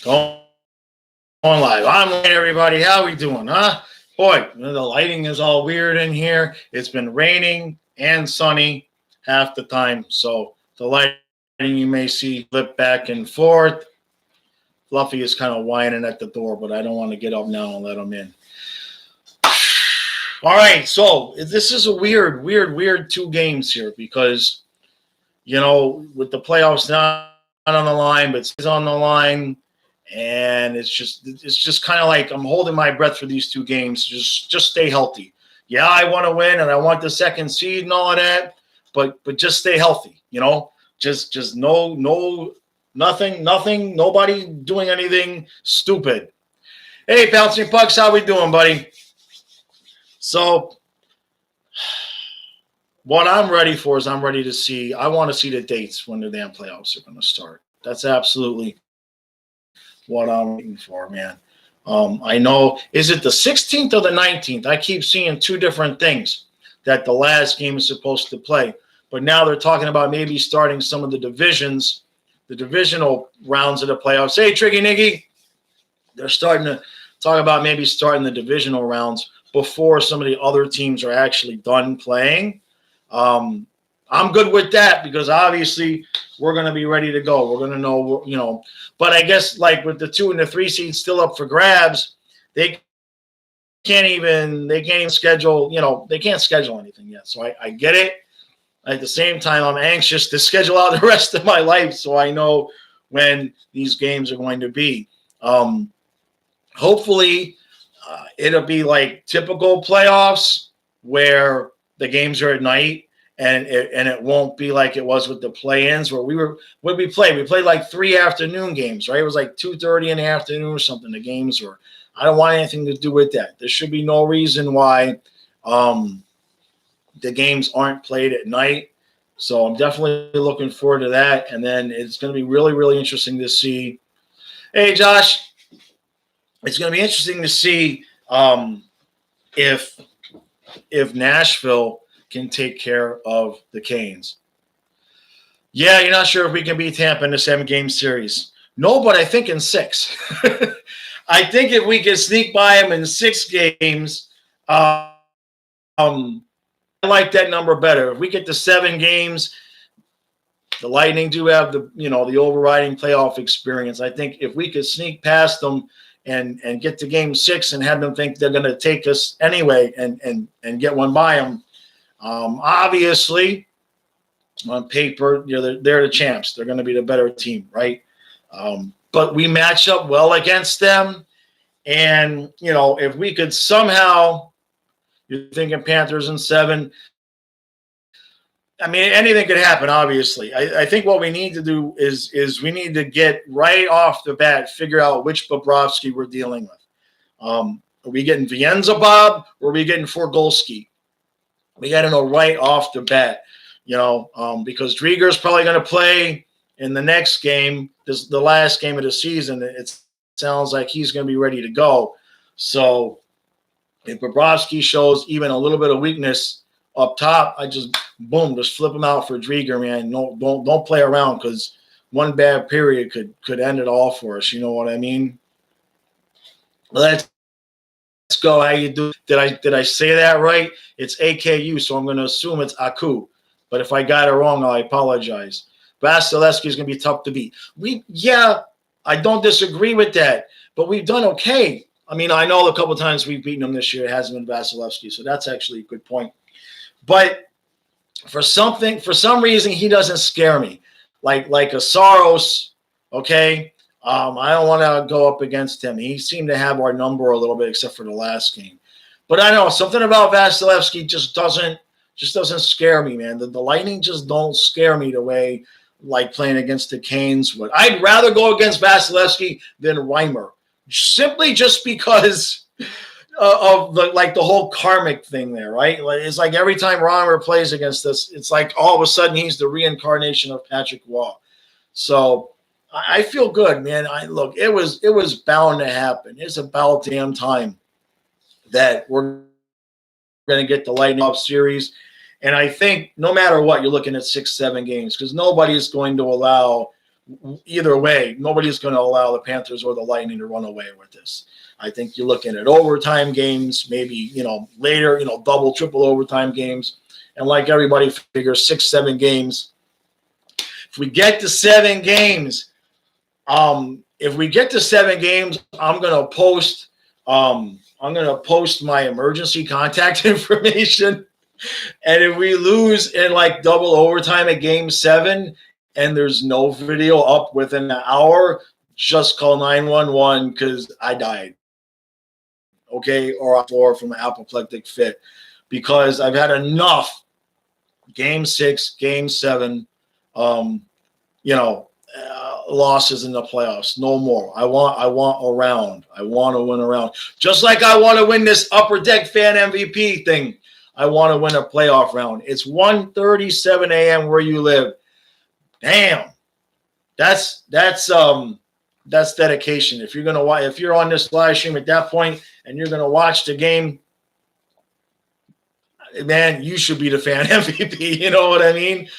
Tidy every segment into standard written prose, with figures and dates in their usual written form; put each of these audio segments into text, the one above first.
Going live. I'm late, everybody. How we doing, huh? Boy, the lighting is all weird in here. It's been raining and sunny half the time, so the lighting you may see flip back and forth. Fluffy is kind of whining at the door, but I don't want to get up now and let him in. All right, so this is a weird 2 games here because, with the playoffs not on the line, but it's on the line. And it's just kind of like I'm holding my breath for these 2 games. Just stay healthy. Yeah, I want to win and I want the second seed and all of that, but just stay healthy. Just nothing, nobody doing anything stupid. Hey, Bouncing Pucks, how we doing, buddy? So what I'm ready for is I want to see the dates when the damn playoffs are going to start. That's absolutely what I'm waiting for, man. I know, is it the 16th or the 19th? I keep seeing 2 different things that the last game is supposed to play. But now they're talking about maybe starting some of the divisional rounds of the playoffs. Hey, Tricky Niggy. They're starting to talk about maybe starting the divisional rounds before some of the other teams are actually done playing. I'm good with that because obviously we're going to be ready to go. We're going to know, But I guess like with the 2 and the 3 seeds still up for grabs, they can't even schedule, they can't schedule anything yet. So I get it. At the same time, I'm anxious to schedule out the rest of my life so I know when these games are going to be. Hopefully, it'll be like typical playoffs where the games are at night. And it won't be like it was with the play-ins where we played? We played like 3 afternoon games, right? It was like 2:30 in the afternoon or something. The games were. I don't want anything to do with that. There should be no reason why the games aren't played at night. So I'm definitely looking forward to that. And then it's going to be really, really interesting to see. Hey, Josh, it's going to be interesting to see if Nashville can take care of the Canes. Yeah, you're not sure if we can beat Tampa in the 7-game series. No, but I think in 6. I think if we can sneak by them in 6 games, I like that number better. If we get to 7 games, the Lightning do have the overriding playoff experience. I think if we could sneak past them and get to game 6 and have them think they're going to take us anyway and get one by them, obviously, on paper, they're the champs. They're going to be the better team, right? But we match up well against them. And, if we could somehow, you're thinking Panthers in 7. I mean, anything could happen, obviously. I think what we need to do is we need to get right off the bat, figure out which Bobrovsky we're dealing with. Are we getting Vienza Bob or are we getting Forgolski? We got to know right off the bat, because Drieger's probably going to play in the next game, the last game of the season. It sounds like he's going to be ready to go. So if Bobrovsky shows even a little bit of weakness up top, I just flip him out for Drieger, man. No, don't play around because one bad period could end it all for us. You know what I mean? Let's go. How you do? Did I say that right? It's AKU, so I'm going to assume it's Aku. But if I got it wrong, I apologize. Vasilevsky is going to be tough to beat. I don't disagree with that, but we've done okay. I mean, I know a couple of times we've beaten him this year. It hasn't been Vasilevsky, so that's actually a good point. But for some reason, he doesn't scare me. Like a Saros, okay? I don't want to go up against him. He seemed to have our number a little bit, except for the last game. But I know something about Vasilevsky just doesn't scare me, man. The Lightning just don't scare me the way like playing against the Canes would. I'd rather go against Vasilevsky than Reimer, simply just because of the whole karmic thing there, right? It's like every time Reimer plays against us, it's like all of a sudden he's the reincarnation of Patrick Waugh. So I feel good, man. Look, it was bound to happen. It's about damn time that we're going to get the Lightning Cup series. And I think no matter what, you're looking at 6-7 games because nobody is going to allow either way, nobody's going to allow the Panthers or the Lightning to run away with this. I think you're looking at overtime games, maybe, later, double, triple overtime games. And like everybody figures, 6-7 games. If we get to 7 games, I'm going to post my emergency contact information. And if we lose in like double overtime at game 7 and there's no video up within an hour, just call 911 because I died. Okay, or from an apoplectic fit, because I've had enough game 6, game 7, losses in the playoffs. No more. I want a round. I want to win a round. Just like I want to win this Upper Deck Fan MVP thing. I want to win a playoff round. It's 1:37 a.m. where you live. Damn. That's dedication. If you're on this live stream at that point and you're gonna watch the game, man, you should be the fan MVP. You know what I mean?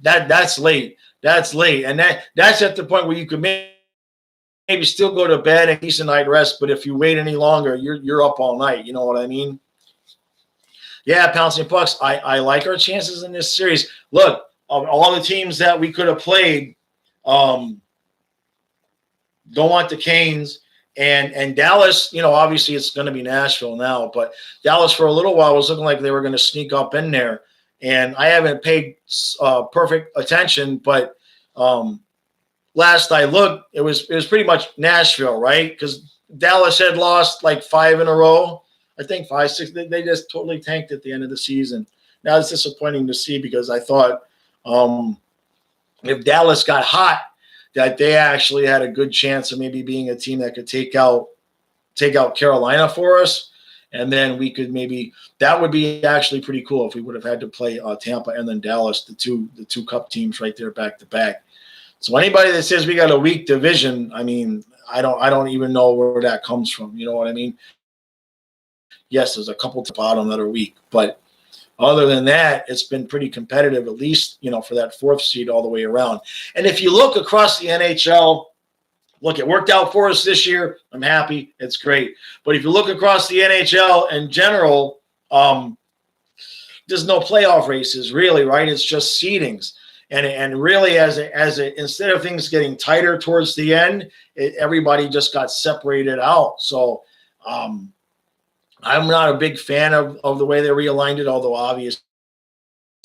That's late. That's late, and that's at the point where you could maybe still go to bed and decent night rest. But if you wait any longer, you're up all night. You know what I mean? Yeah, Pouncing Pucks. I like our chances in this series. Look, of all the teams that we could have played, don't want the Canes and Dallas. Obviously it's going to be Nashville now, but Dallas for a little while was looking like they were going to sneak up in there. And I haven't paid perfect attention, but last I looked, it was pretty much Nashville, right? Because Dallas had lost like 5 in a row. I think 5, 6. They just totally tanked at the end of the season. Now it's disappointing to see because I thought if Dallas got hot, that they actually had a good chance of maybe being a team that could take out Carolina for us. And then we could that would be actually pretty cool if we would have had to play Tampa and then Dallas, the two cup teams right there back to back. So anybody that says we got a weak division, I mean, I don't even know where that comes from. You know what I mean? Yes, there's a couple to bottom that are weak, but other than that, it's been pretty competitive, at least, for that 4th seed all the way around. And if you look across the NHL, look, it worked out for us this year. I'm happy. It's great. But if you look across the NHL in general, there's no playoff races really, right? It's just seedings. And really, instead of things getting tighter towards the end, everybody just got separated out. So I'm not a big fan of the way they realigned it, although obviously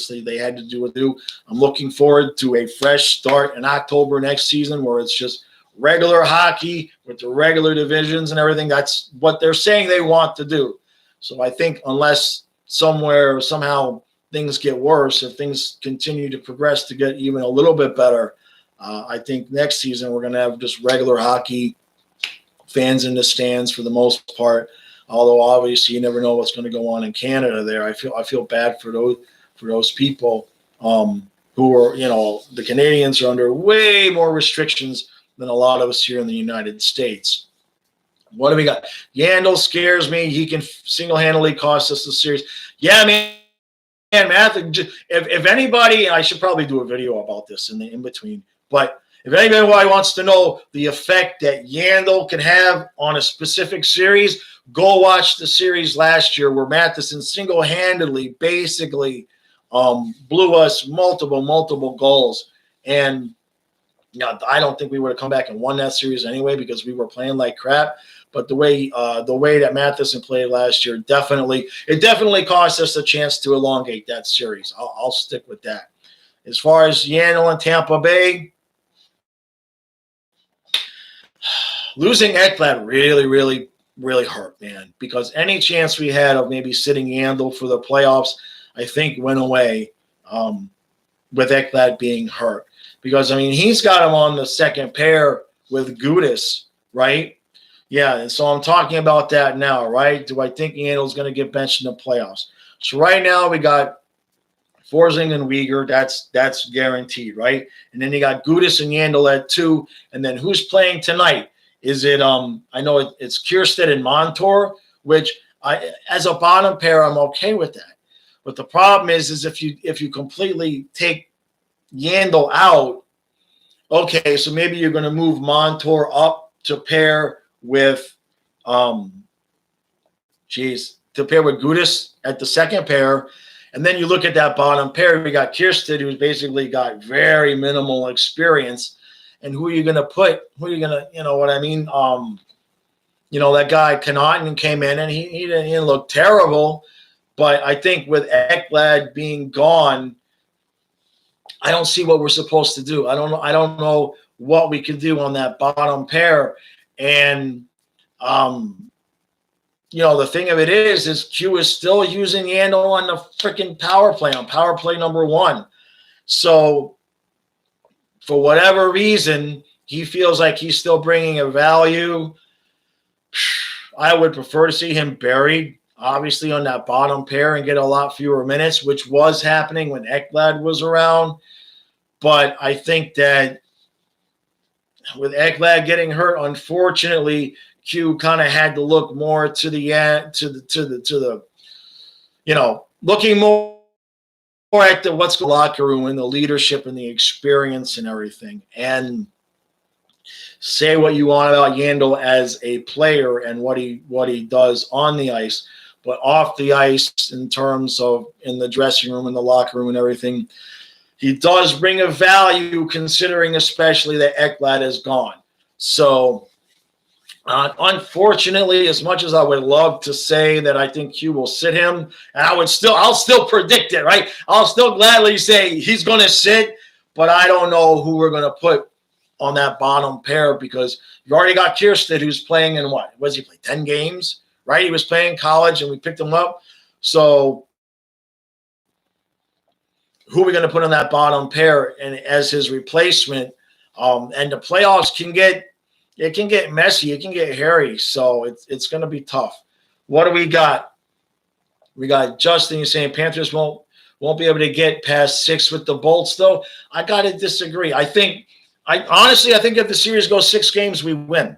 they had to do what they do. I'm looking forward to a fresh start in October next season where it's just regular hockey with the regular divisions and everything. That's what they're saying they want to do. So I think unless somehow things get worse, if things continue to progress to get even a little bit better, I think next season we're going to have just regular hockey, fans in the stands for the most part. Although obviously you never know what's going to go on in Canada there. I feel bad for those people who are, the Canadians are under way more restrictions than a lot of us here in the United States. What do we got? Yandel scares me. He can single-handedly cost us the series. Yeah, man, Matthew, if anybody, and I should probably do a video about this in between, but if anybody wants to know the effect that Yandel can have on a specific series, go watch the series last year where Matheson single-handedly basically blew us multiple goals. And I don't think we would have come back and won that series anyway because we were playing like crap. But the way that Matheson played last year definitely cost us a chance to elongate that series. I'll stick with that. As far as Yandel and Tampa Bay, losing Ekblad really hurt, man, because any chance we had of maybe sitting Yandel for the playoffs, I think went away with Ekblad being hurt. Because, I mean, he's got him on the second pair with Gudis, right? Yeah, and so I'm talking about that now, right? Do I think Yandel's going to get benched in the playoffs? So right now we got Forsling and Uyghur. That's guaranteed, right? And then you got Gudis and Yandel at 2. And then who's playing tonight? Is it I know it's Kiersted and Montour, which as a bottom pair, I'm okay with that. But the problem is if you completely take Yandel out, Okay, so maybe you're going to move Montour up to pair with, to pair with Gudis at the second pair. And then you look at that bottom pair, we got Kirsten, who's basically got very minimal experience. And who are you going to put? Who are you going to, you know what I mean? That guy Connaughton came in and he didn't look terrible. But I think with Ekblad being gone, I don't see what we're supposed to do. I don't know what we could do on that bottom pair. And the thing of it is Q is still using Yandle on the freaking power play, on power play number 1. So for whatever reason, he feels like he's still bringing a value. I would prefer to see him buried, obviously, on that bottom pair and get a lot fewer minutes, which was happening when Ekblad was around. But I think that with Ekblad getting hurt, unfortunately, Q kind of had to look more to the end, looking more at what's going on in the locker room and the leadership and the experience and everything. And say what you want about Yandle as a player and what he does on the ice, but off the ice, in terms of in the dressing room and the locker room and everything, he does bring a value, considering especially that Ekblad is gone. So unfortunately, as much as I would love to say that I think Q will sit him, and I'll still predict it, right? I'll still gladly say he's going to sit, but I don't know who we're going to put on that bottom pair, because you already got Kirsten, who's playing in what? Was he play 10 games, right? He was playing college and we picked him up. So who are we going to put on that bottom pair and as his replacement? And the playoffs can get messy. It can get hairy. So it's going to be tough. What do we got? We got Justin, you're saying Panthers won't be able to get past 6 with the Bolts, though. I got to disagree. I think if the series goes 6 games, we win.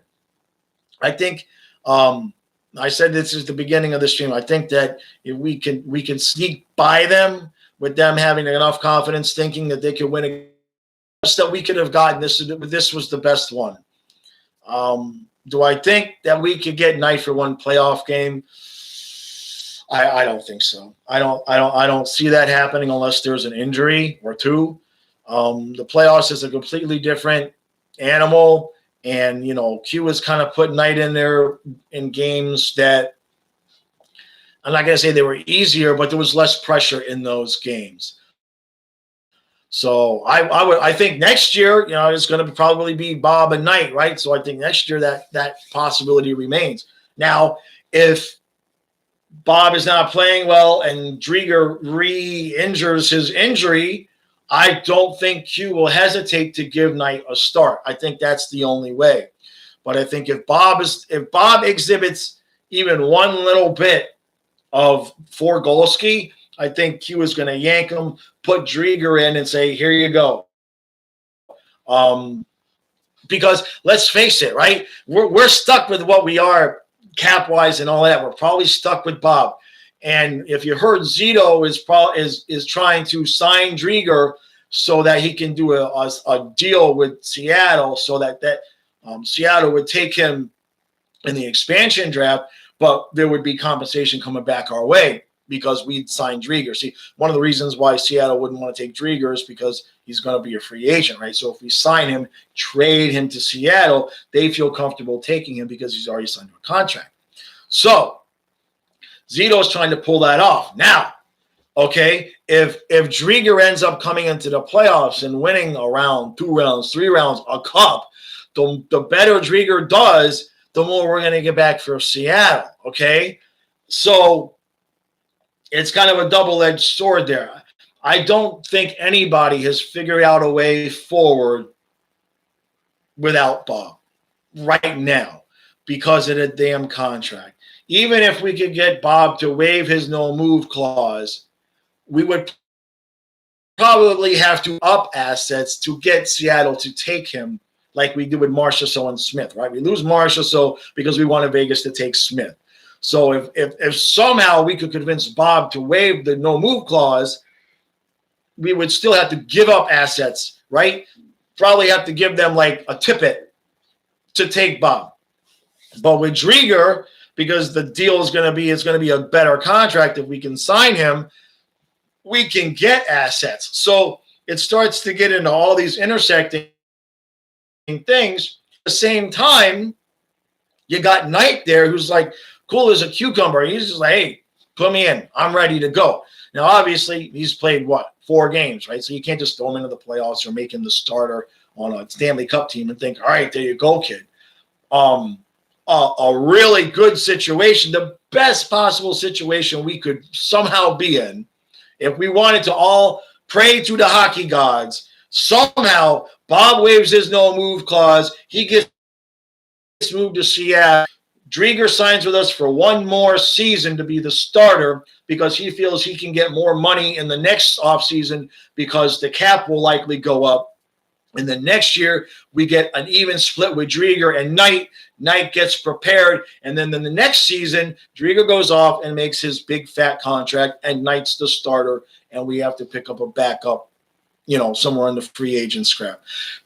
I think I said this is the beginning of the stream. I think that if we can sneak by them with them having enough confidence, thinking that they could win a that we could have gotten this. This was the best one. Do I think that we could get night for one playoff game? I don't think so. I don't see that happening unless there's an injury or two. The playoffs is a completely different animal, and Q was kind of put night in there in games that I'm not going to say they were easier, but there was less pressure in those games. So I think next year, it's going to probably be Bob and Knight, right? So I think next year that possibility remains. Now, if Bob is not playing well and Drieger re-injures his injury, I don't think Q will hesitate to give Knight a start. I think that's the only way. But I think if Bob exhibits even one little bit of Forgolski, I think Q is going to yank him, put Drieger in, and say, here you go. Because let's face it, right? We're stuck with what we are cap-wise and all that. We're probably stuck with Bob. And if you heard, Zito is trying to sign Drieger so that he can do a deal with Seattle, so that Seattle would take him in the expansion draft, but there would be compensation coming back our way because we'd signed Drieger. See, one of the reasons why Seattle wouldn't want to take Drieger is because he's going to be a free agent, right? So if we sign him, trade him to Seattle, they feel comfortable taking him because he's already signed a contract. So Zito's trying to pull that off. Now, okay, if Drieger ends up coming into the playoffs and winning a round, 2 rounds, 3 rounds, a cup, the better Drieger does, the more we're going to get back for Seattle, okay? So it's kind of a double-edged sword there. I don't think anybody has figured out a way forward without Bob right now because of the damn contract. Even if we could get Bob to waive his no-move clause, we would probably have to up assets to get Seattle to take him like we did with Marchessault and Smith, right? We lose Marchessault because we wanted Vegas to take Smith. So if somehow we could convince Bob to waive the no-move clause, we would still have to give up assets, right, probably have to give them like a tippet to take Bob. But with Drieger, because the deal is going to be a better contract if we can sign him, we can get assets. So it starts to get into all these intersecting things. At the same time, you got Knight there who's like cool as a cucumber. He's just like, hey, put me in. I'm ready to go. Now, obviously, he's played, 4 games, right? So you can't just throw him into the playoffs or make him the starter on a Stanley Cup team and think, all right, there you go, kid. A really good situation, the best possible situation we could somehow be in, if we wanted to all pray to the hockey gods, somehow Bob waives his no-move clause. He gets moved to Seattle. Drieger signs with us for 1 more season to be the starter because he feels he can get more money in the next offseason because the cap will likely go up. And then next year, we get an even split with Drieger and Knight. Knight gets prepared. And then in the next season, Drieger goes off and makes his big fat contract, and Knight's the starter, and we have to pick up a backup, somewhere in the free agent scrap.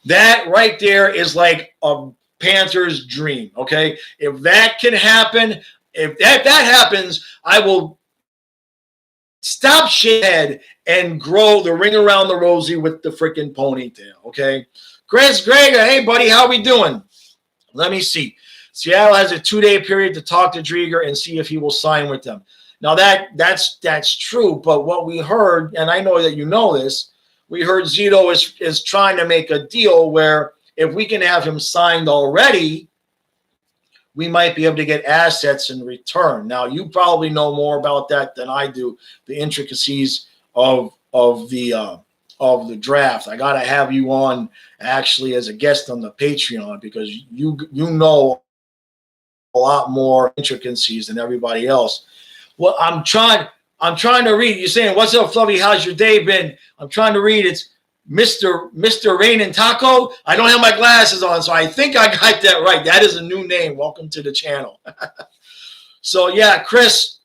That right there is like a Panthers dream, okay? If that can happen, if that happens, I will stop head and grow the ring around the rosy with the freaking ponytail, okay? Chris Greger, hey, buddy, how we doing? Let me see. Seattle has a 2-day period to talk to Drieger and see if he will sign with them. Now, that's true, but what we heard, and I know that you know this, we heard Zito is trying to make a deal where if we can have him signed already, we might be able to get assets in return. Now, you probably know more about that than I do, the intricacies of the draft. I got to have you on actually as a guest on the Patreon because you know a lot more intricacies than everybody else. Well, I'm trying to read. You're saying, "What's up, Fluffy? How's your day been?" I'm trying to read. It's Mr. Rain and Taco. I don't have my glasses on, so I think I got that right. That is a new name. Welcome to the channel. So yeah, Chris,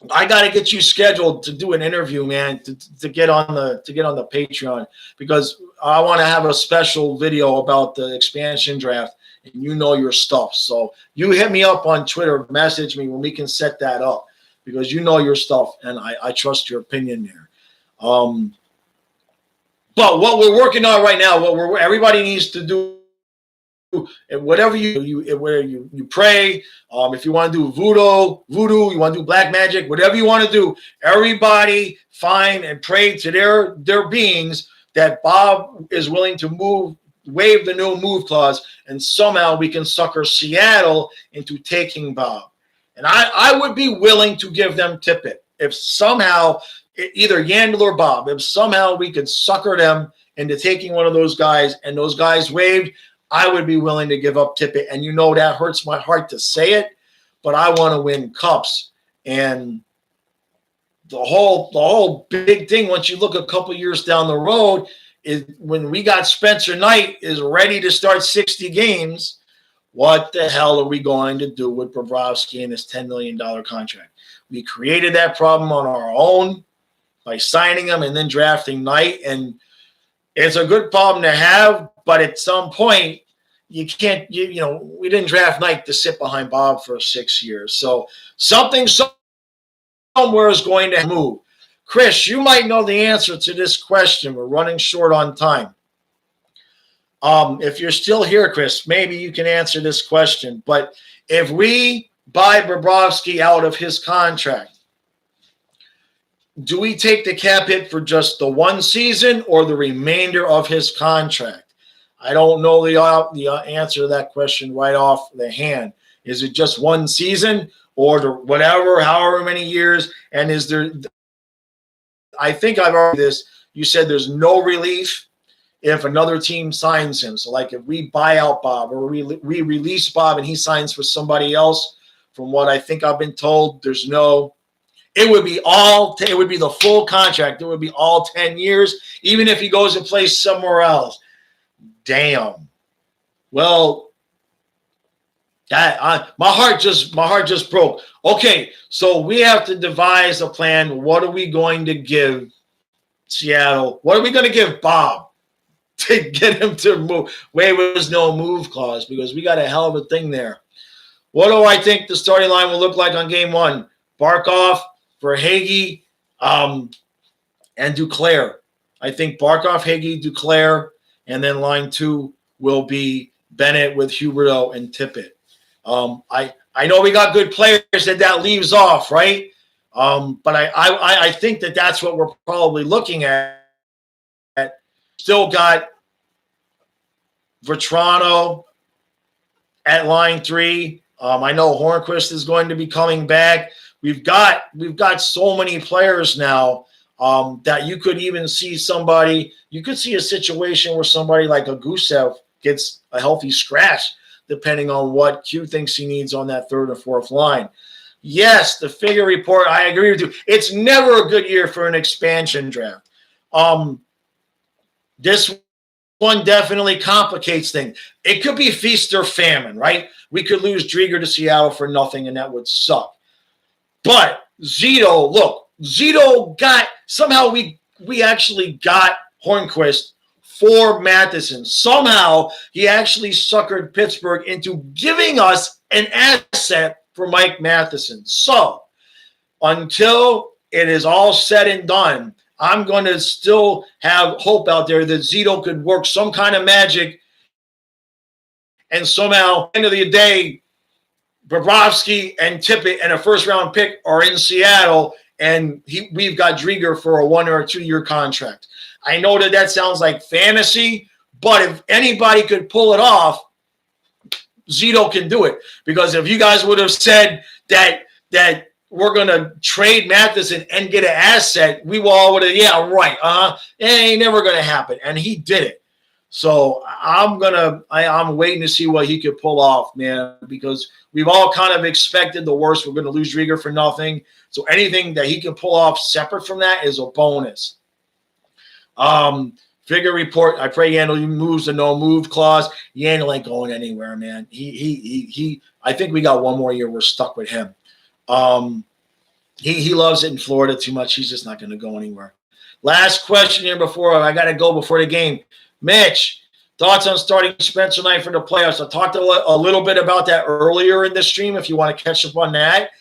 I got to get you scheduled to do an interview, man, to get on the Patreon because I want to have a special video about the expansion draft, and you know your stuff. So you hit me up on Twitter, message me when we can set that up because you know your stuff, and I trust your opinion there. But what we're working on right now, everybody needs to do, whatever you pray. If you want to do voodoo, you want to do black magic, whatever you want to do, everybody find and pray to their beings that Bob is willing to waive the no move clause, and somehow we can sucker Seattle into taking Bob. And I would be willing to give them tippet if somehow either Yandel or Bob, if somehow we could sucker them into taking one of those guys and those guys waived, I would be willing to give up tippet. And that hurts my heart to say it, but I want to win cups. And the whole big thing, once you look a couple years down the road, is when we got Spencer Knight is ready to start 60 games, what the hell are we going to do with Bobrovsky and his $10 million contract? We created that problem on our own by signing him and then drafting Knight. And it's a good problem to have, but at some point, you can't, we didn't draft Knight to sit behind Bob for 6 years. So something somewhere is going to move. Chris, you might know the answer to this question. We're running short on time. If you're still here, Chris, maybe you can answer this question. But if we buy Bobrovsky out of his contract, do we take the cap hit for just the 1 season or the remainder of his contract? I don't know the answer to that question right off the hand. Is it just 1 season or however many years? And is there – I think I've already this. You said there's no relief if another team signs him. So, like if we buy out Bob or we release Bob and he signs for somebody else, from what I think I've been told, there's no – it would be the full contract. It would be all 10 years, even if he goes and plays somewhere else. Damn. Well, my heart just broke. Okay, so we have to devise a plan. What are we going to give Seattle? What are we going to give Bob? to get him to move. Waivers no move clause, because we got a hell of a thing there. What do I think the starting line will look like on game one? Barkov, Verhaeghe, and Duclair. I think Barkov, Hagee, Duclair, and then line two will be Bennett with Huberdeau and Tippett. I know we got good players that leaves off, right? But I think that's what we're probably looking at. Still got Vetrano at line three. I know Hornquist is going to be coming back. We've got so many players now that you could even see somebody. You could see a situation where somebody like a Gusev gets a healthy scratch, depending on what Q thinks he needs on that third or fourth line. Yes, the figure report, I agree with you. It's never a good year for an expansion draft. This one definitely complicates things. It could be feast or famine, right? We could lose Drieger to Seattle for nothing, and that would suck. But Zito got – somehow we actually got Hornquist for Matheson. Somehow he actually suckered Pittsburgh into giving us an asset for Mike Matheson. So until it is all said and done, I'm going to still have hope out there that Zito could work some kind of magic, and somehow, at the end of the day, Bobrovsky and Tippett and a first-round pick are in Seattle, and we've got Drieger for a 1 or a 2 year contract. I know that sounds like fantasy, but if anybody could pull it off, Zito can do it. Because if you guys would have said that we're going to trade Matheson and get an asset, we all would have, yeah, right. It ain't never going to happen. And he did it. So I'm waiting to see what he could pull off, man, because we've all kind of expected the worst. We're going to lose Drieger for nothing. So anything that he can pull off separate from that is a bonus. Figure report. I pray Yandle moves the no move clause. Yandle ain't going anywhere, man. I think we got one more year. We're stuck with him. He loves it in Florida too much. He's just not going to go anywhere. Last question here before I got to go before the game. Mitch, thoughts on starting Spencer Knight for the playoffs? I talked a little bit about that earlier in the stream if you want to catch up on that.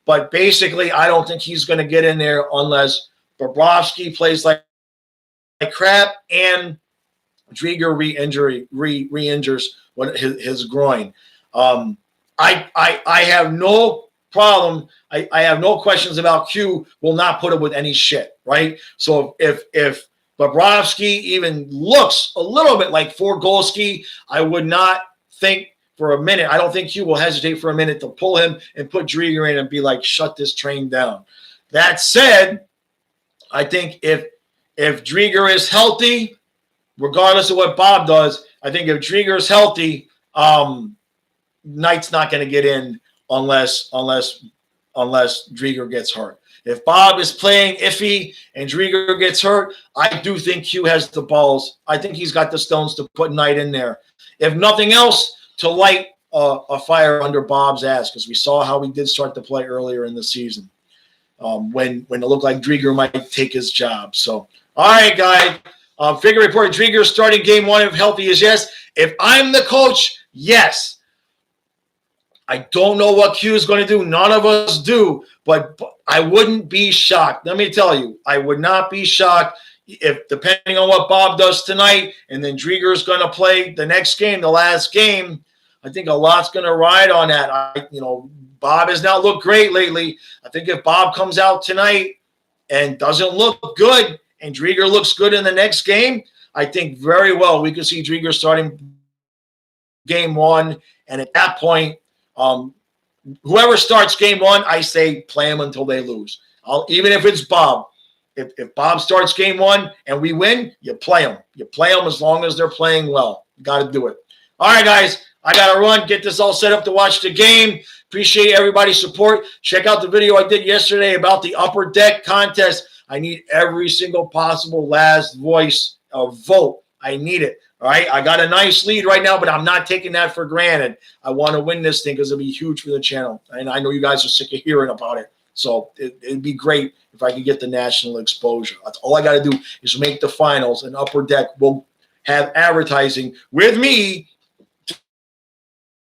But basically, I don't think he's going to get in there unless Bobrovsky plays like crap and Drieger re-injures his groin. I have no problem. I have no questions about Q will not put up with any shit, right? So if Bobrovsky even looks a little bit like Forgolski, I would not think for a minute. I don't think Q will hesitate for a minute to pull him and put Drieger in and be like, shut this train down. That said, I think if Drieger is healthy, regardless of what Bob does, I think if Drieger is healthy, Knight's not going to get in unless Drieger gets hurt. If Bob is playing iffy and Drieger gets hurt, I do think Q has the balls. I think he's got the stones to put Knight in there. If nothing else, to light a fire under Bob's ass, because we saw how he did start to play earlier in the season when it looked like Drieger might take his job. So, all right, guys. Figure report, Drieger starting game one if healthy is yes. If I'm the coach, yes. I don't know what Q is going to do. None of us do, but I wouldn't be shocked. Let me tell you, I would not be shocked if, depending on what Bob does tonight, and then Drieger is going to play the next game, the last game. I think a lot's going to ride on that. Bob has not looked great lately. I think if Bob comes out tonight and doesn't look good, and Drieger looks good in the next game, I think very well we could see Drieger starting game one, and at that point, whoever starts game one, I say play them until they lose. Even if it's Bob. If Bob starts game one and we win, you play them. You play them as long as they're playing well. You got to do it. All right, guys. I got to run, get this all set up to watch the game. Appreciate everybody's support. Check out the video I did yesterday about the Upper Deck contest. I need every single possible last voice vote. I need it. All right, I got a nice lead right now, but I'm not taking that for granted. I want to win this thing because it'll be huge for the channel. And I know you guys are sick of hearing about it. So it'd be great if I could get the national exposure. That's all I got to do is make the finals, and Upper Deck will have advertising with me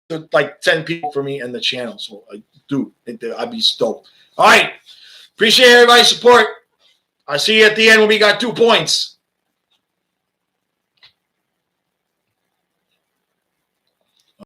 to like 10 people for me and the channel. So I'd be stoked. All right. Appreciate everybody's support. I'll see you at the end when we got 2 points.